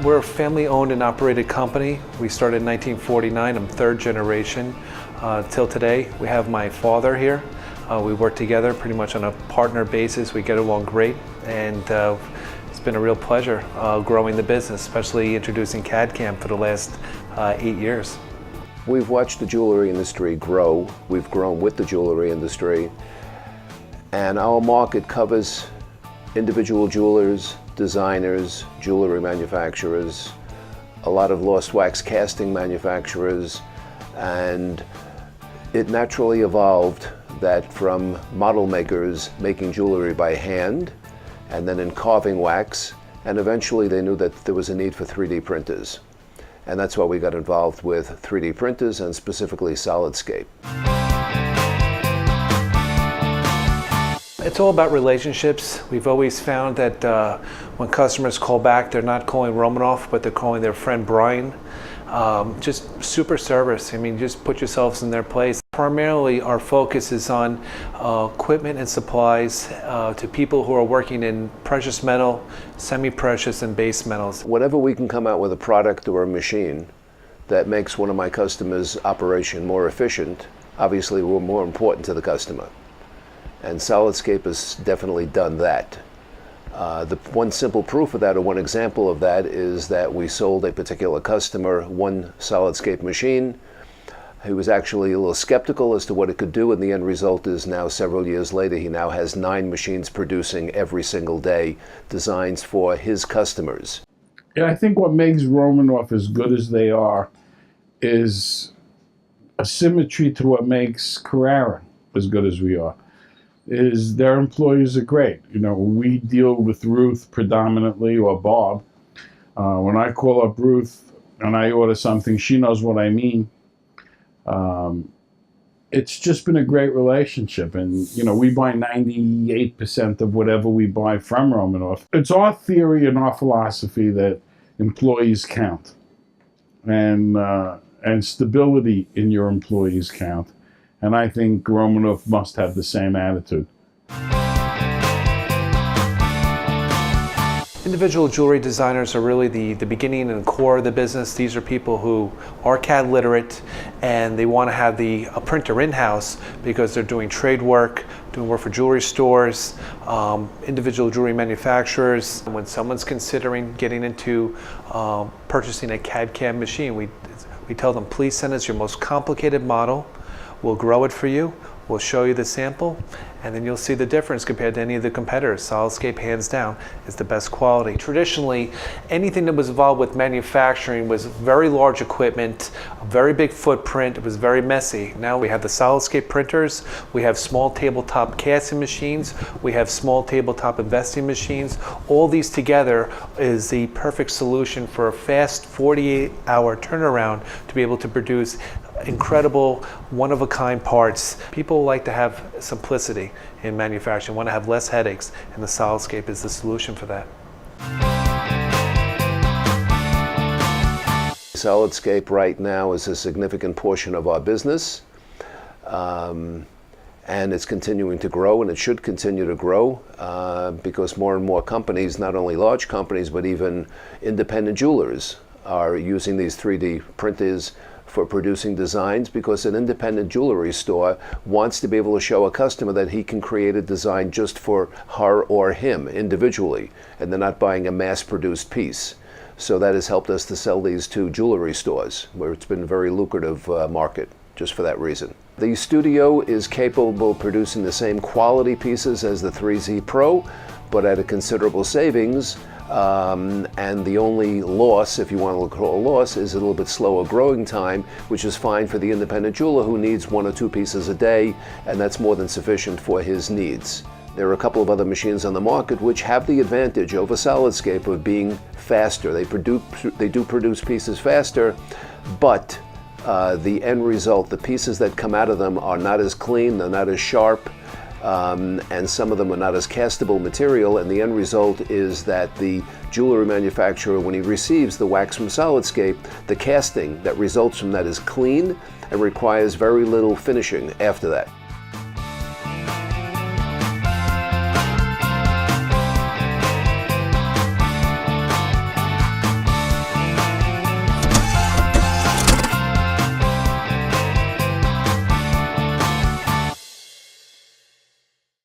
We're a family-owned and operated company. We started in 1949. I'm third generation. Till today, we have my father here. We work together pretty much on a partner basis. We get along great, and it's been a real pleasure growing the business, especially introducing CAD/CAM for the last 8 years. We've watched the jewelry industry grow. We've grown with the jewelry industry, and our market covers individual jewelers, designers, jewelry manufacturers, a lot of lost wax casting manufacturers, and it naturally evolved that from model makers making jewelry by hand and then in carving wax, and eventually they knew that there was a need for 3D printers. And that's why we got involved with 3D printers and specifically Solidscape. It's all about relationships. We've always found that when customers call back, they're not calling Romanoff, but they're calling their friend Brian. Just super service. I mean, just put yourselves in their place. Primarily, our focus is on equipment and supplies to people who are working in precious metal, semi-precious, and base metals. Whenever we can come out with a product or a machine that makes one of my customers' operation more efficient, obviously we're more important to the customer. And Solidscape has definitely done that. The one simple proof of that, or one example of that, is that we sold a particular customer one Solidscape machine. He was actually a little skeptical as to what it could do, and the end result is now, several years later, he now has 9 machines producing every single day, designs for his customers. Yeah, I think what makes Romanoff as good as they are is a symmetry to what makes Carrara as good as we are. Is their employees are great. You know, we deal with Ruth predominantly, or Bob. When I call up Ruth and I order something, she knows what I mean. It's just been a great relationship, and you know, we buy 98% of whatever we buy from Romanoff. It's our theory and our philosophy that employees count, and stability in your employees count. And I think Romanoff must have the same attitude. Individual jewelry designers are really the beginning and core of the business. These are people who are CAD literate, and they want to have a printer in-house because they're doing trade work, doing work for jewelry stores, individual jewelry manufacturers. When someone's considering getting into purchasing a CAD/CAM machine, we tell them, please send us your most complicated model. We'll grow it for you, we'll show you the sample, and then you'll see the difference compared to any of the competitors. Solidscape, hands down, is the best quality. Traditionally, anything that was involved with manufacturing was very large equipment, a very big footprint, it was very messy. Now we have the Solidscape printers, we have small tabletop casting machines, we have small tabletop investing machines. All these together is the perfect solution for a fast 48-hour turnaround to be able to produce incredible, one-of-a-kind parts. People like to have simplicity in manufacturing, want to have less headaches, and the Solidscape is the solution for that. Solidscape right now is a significant portion of our business, and it's continuing to grow, and it should continue to grow because more and more companies, not only large companies, but even independent jewelers are using these 3D printers for producing designs, because an independent jewelry store wants to be able to show a customer that he can create a design just for her or him individually, and they're not buying a mass-produced piece. So that has helped us to sell these to jewelry stores, where it's been a very lucrative market just for that reason. The studio is capable of producing the same quality pieces as the 3Z Pro, but at a considerable savings. And the only loss, if you want to call a loss, is a little bit slower growing time, which is fine for the independent jeweler who needs 1 or 2 pieces a day, and that's more than sufficient for his needs. There are a couple of other machines on the market which have the advantage over Solidscape of being faster. They do produce pieces faster, but the end result, the pieces that come out of them are not as clean, they're not as sharp, and some of them are not as castable material, and the end result is that the jewelry manufacturer, when he receives the wax from Solidscape, the casting that results from that is clean and requires very little finishing after that.